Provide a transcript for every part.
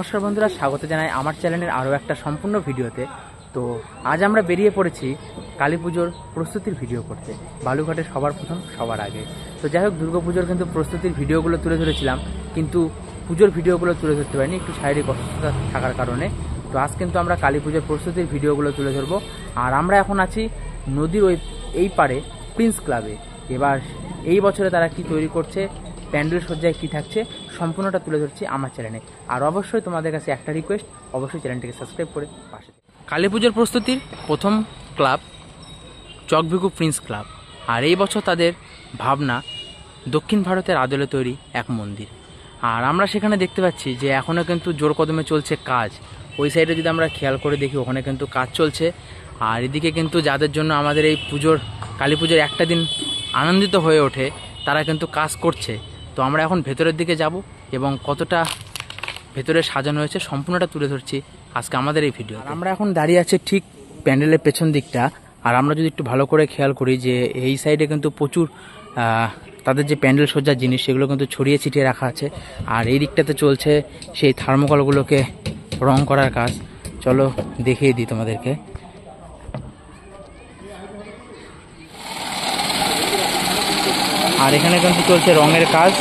নমস্কার বন্ধুরা, স্বাগত জানাই আমার চ্যানেলের আরও একটা সম্পূর্ণ ভিডিওতে। তো আজ আমরা বেরিয়ে পড়েছি কালী পুজোর প্রস্তুতির ভিডিও করতে, বালুঘাটে সবার প্রথম সবার আগে। তো যাই হোক, দুর্গাপুজোর কিন্তু প্রস্তুতির ভিডিওগুলো তুলে ধরেছিলাম, কিন্তু পুজোর ভিডিওগুলো তুলে ধরতে পারিনি একটু শারীরিক অসুস্থতা থাকার কারণে। তো আজ কিন্তু আমরা কালী পুজোর প্রস্তুতির ভিডিওগুলো তুলে ধরবো। আর আমরা এখন আছি নদীর এই পারে প্রিন্স ক্লাবে। এবার এই বছরে তারা কি তৈরি করছে, প্যান্ডেল সজ্জায় কী থাকছে, সম্পূর্ণটা তুলে ধরছি আমার চ্যানেলে। আর অবশ্যই তোমাদের কাছে একটা রিকোয়েস্ট, অবশ্যই চ্যানেলটিকে সাবস্ক্রাইব করে পাশে। কালী পুজোর প্রস্তুতির প্রথম ক্লাব চকভিকু প্রিন্স ক্লাব। আর এই বছর তাদের ভাবনা দক্ষিণ ভারতের আদলে তৈরি এক মন্দির। আর আমরা সেখানে দেখতে পাচ্ছি যে এখনও কিন্তু জোর কদমে চলছে কাজ। ওই সাইডে যদি আমরা খেয়াল করে দেখি, ওখানে কিন্তু কাজ চলছে। আর এদিকে কিন্তু যাদের জন্য আমাদের এই পুজোর কালী পুজোর একটা দিন আনন্দিত হয়ে ওঠে, তারা কিন্তু কাজ করছে। তো আমরা এখন ভেতরের দিকে যাব এবং কতটা ভেতরে সাজানো হয়েছে সম্পূর্ণটা তুলে ধরছি আজকে আমাদের এই ভিডিও। আমরা এখন দাঁড়িয়ে আছি ঠিক প্যান্ডেলের পেছন দিকটা। আর আমরা যদি একটু ভালো করে খেয়াল করি যে এই সাইডে কিন্তু প্রচুর তাদের যে প্যান্ডেল সজ্জার জিনিস, সেগুলো কিন্তু ছড়িয়ে ছিটিয়ে রাখা আছে। আর এই দিকটাতে চলছে সেই থার্মোকলগুলোকে রং করার কাজ। চলো দেখিয়ে দিই তোমাদেরকে। আর এখানে কিন্তু চলছে রঙের কাজ।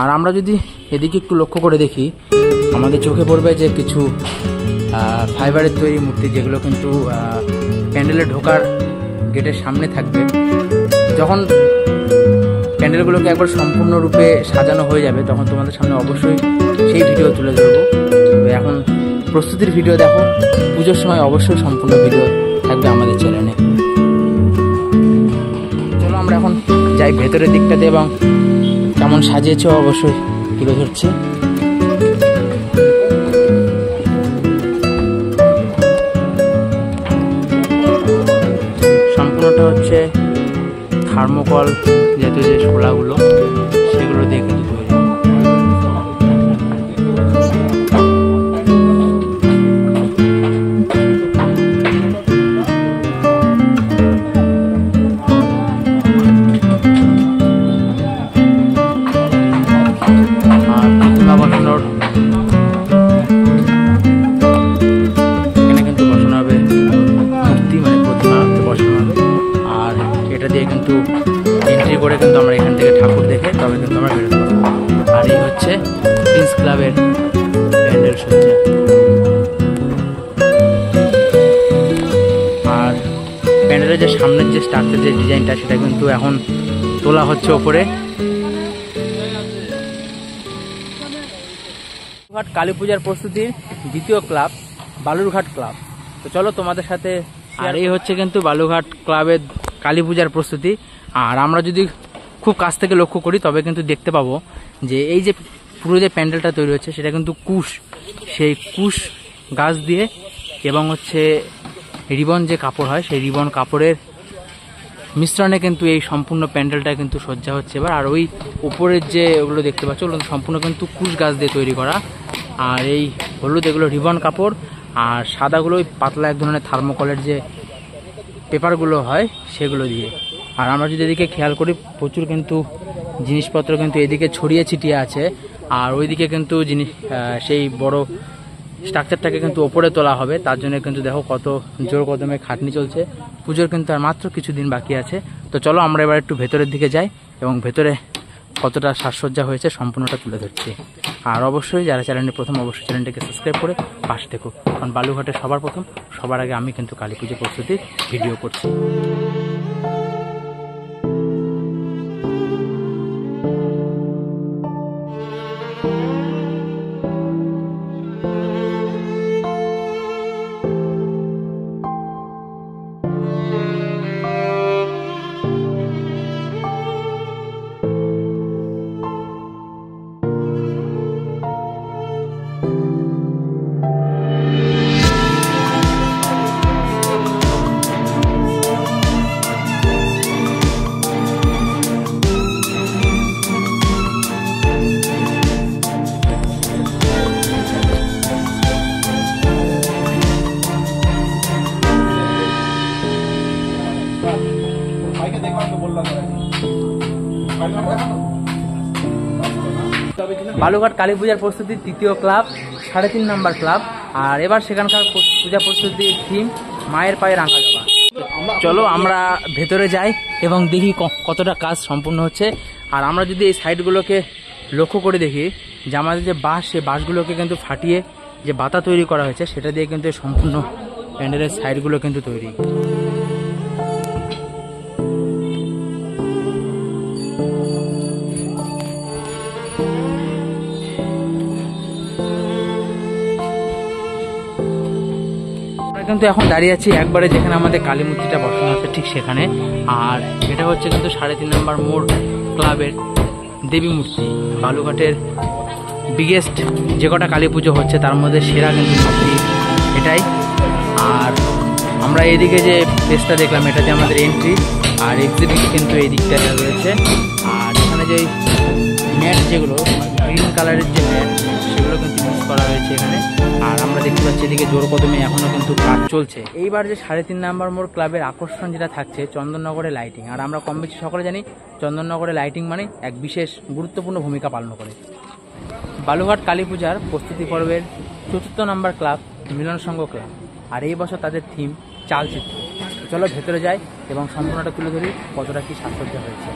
আর আমরা যদি এদিকে একটু লক্ষ্য করে দেখি, আমাদের চোখে পড়বে যে কিছু ফাইবারের তৈরি মূর্তি, যেগুলো কিন্তু প্যান্ডেলে ঢোকার গেটের সামনে থাকবে। যখন প্যান্ডেলগুলোকে একবার সম্পূর্ণরূপে সাজানো হয়ে যাবে, তখন তোমাদের সামনে অবশ্যই সেই ভিডিও তুলে ধরবো। তো এখন প্রস্তুতির ভিডিও দেখো, পুজোর সময় অবশ্যই সম্পূর্ণ ভিডিও থাকবে আমাদের চ্যানেলে। চলো আমরা এখন যাই ভেতরের দিকটাতে এবং কেমন সাজিয়েছে অবশ্যই তুলে ধরছি। সম্পূর্ণটা হচ্ছে থার্মোকল জাতীয় যে শোলাগুলো, সেগুলো দিয়ে কিন্তু তৈরি। কিন্তু এন্ট্রি করে কিন্তু আমরা এখান থেকে ঠাকুর দেখে তবে কিন্তু আমরা বেরোতে পারবো। আর এই হচ্ছে প্রিন্স ক্লাবের প্যান্ডেল সজ্জা। আর প্যান্ডেলের যে সামনের যে স্ট্রাকচার, যে ডিজাইনটা, সেটা কিন্তু এখন তোলা হচ্ছে ওপরে। কালী পূজার প্রস্তুতির দ্বিতীয় ক্লাব বালুরঘাট ক্লাব। তো চলো তোমাদের সাথে। আর এই হচ্ছে কিন্তু বালুরঘাট ক্লাবের কালী পূজার প্রস্তুতি। আর আমরা যদি খুব কাছ থেকে লক্ষ্য করি, তবে কিন্তু দেখতে পাবো যে এই যে পুরো যে প্যান্ডেলটা তৈরি হচ্ছে, সেটা কিন্তু কুশ, সেই কুশ গাছ দিয়ে এবং হচ্ছে রিবন যে কাপড় হয়, সেই রিবন কাপড়ের মিশ্রণে কিন্তু এই সম্পূর্ণ প্যান্ডেলটা কিন্তু সজ্জা হচ্ছে এবার। আর ওই উপরের যে ওগুলো দেখতে পাচ্ছ, ওগুলো সম্পূর্ণ কিন্তু কুশ গাছ দিয়ে তৈরি করা। আর এই হলুদ এগুলো রিবন কাপড়, আর সাদাগুলো ওই পাতলা এক ধরনের থার্মোকলের যে পেপারগুলো হয়, সেগুলো দিয়ে। আর আমরা যদি এদিকে খেয়াল করি, প্রচুর কিন্তু জিনিসপত্র কিন্তু এদিকে ছড়িয়ে ছিটিয়ে আছে। আর ওইদিকে কিন্তু সেই বড় স্ট্রাকচারটাকে কিন্তু ওপরে তোলা হবে। তার জন্য কিন্তু দেখো কত জোর কদমে খাটনি চলছে। পুজোর কিন্তু আর মাত্র কিছুদিন বাকি আছে। তো চলো আমরা এবার একটু ভেতরের দিকে যাই এবং ভেতরে কতটা সাজসজ্জা হয়েছে সম্পূর্ণটা তুলে ধরছি। আর অবশ্যই যারা চ্যানেলে প্রথম, অবশ্যই চ্যানেলটিকে সাবস্ক্রাইব করে পাশে থেকো, কারণ বালুঘাটে সবার প্রথম সবার আগে আমি কিন্তু কালী পুজো প্রস্তুতির ভিডিও করছি। বালুঘাট কালী পূজার প্রস্তুতির তৃতীয় ক্লাব, 3.5 নম্বর ক্লাব। আর এবার সেখানকার পূজা প্রস্তুতির থিম মায়ের পায়ে রাঙা জবা। চলো আমরা ভেতরে যাই এবং দেখি কতটা কাজ সম্পূর্ণ হচ্ছে। আর আমরা যদি এই সাইডগুলোকে লক্ষ্য করে দেখি যে আমাদের যে বাঁশ, সেই বাঁশগুলোকে কিন্তু ফাটিয়ে যে বাতা তৈরি করা হয়েছে, সেটা দিয়ে কিন্তু সম্পূর্ণ প্যান্ডেলের সাইডগুলো কিন্তু তৈরি। কিন্তু এখন দাঁড়িয়ে আছি একবারে যেখানে আমাদের কালী মূর্তিটা বসানো আছে ঠিক সেখানে। আর এটা হচ্ছে কিন্তু 3.5 নম্বর মোড় ক্লাবের দেবী মূর্তি। বালুঘাটের বিগেস্ট যে কটা কালী পুজো হচ্ছে তার মধ্যে সেরা কিন্তু মূর্তি এটাই। আর আমরা এদিকে যে প্লেসটা দেখলাম, এটাতে আমাদের এন্ট্রি আর এক্সিবিট কিন্তু এই দিকটা রয়েছে। আর এখানে যে ম্যাট, যেগুলো গ্রিন কালারের যে ম্যাট, সেগুলো কিন্তু ইউজ করা হয়েছে এখানে। আর আমরা দেখতে পাচ্ছি এদিকে জোর কদমে এখনও কিন্তু কাজ চলছে। এইবার যে 3.5 নম্বর মোড় ক্লাবের আকর্ষণ যেটা থাকছে চন্দননগরে লাইটিং। আর আমরা কম বেশি সকলে জানি চন্দননগরে লাইটিং মানে এক বিশেষ গুরুত্বপূর্ণ ভূমিকা পালন করে। বালুঘাট কালী পূজার প্রস্তুতি পর্বের 4র্থ নম্বর ক্লাব মিলন সংঘ ক্লাব। আর এই বছর তাদের থিম চালচিত্র। চলো ভেতরে যাই এবং সম্পূর্ণটা তুলে ধরি কতটা কি সাজসজ্জা হয়েছে।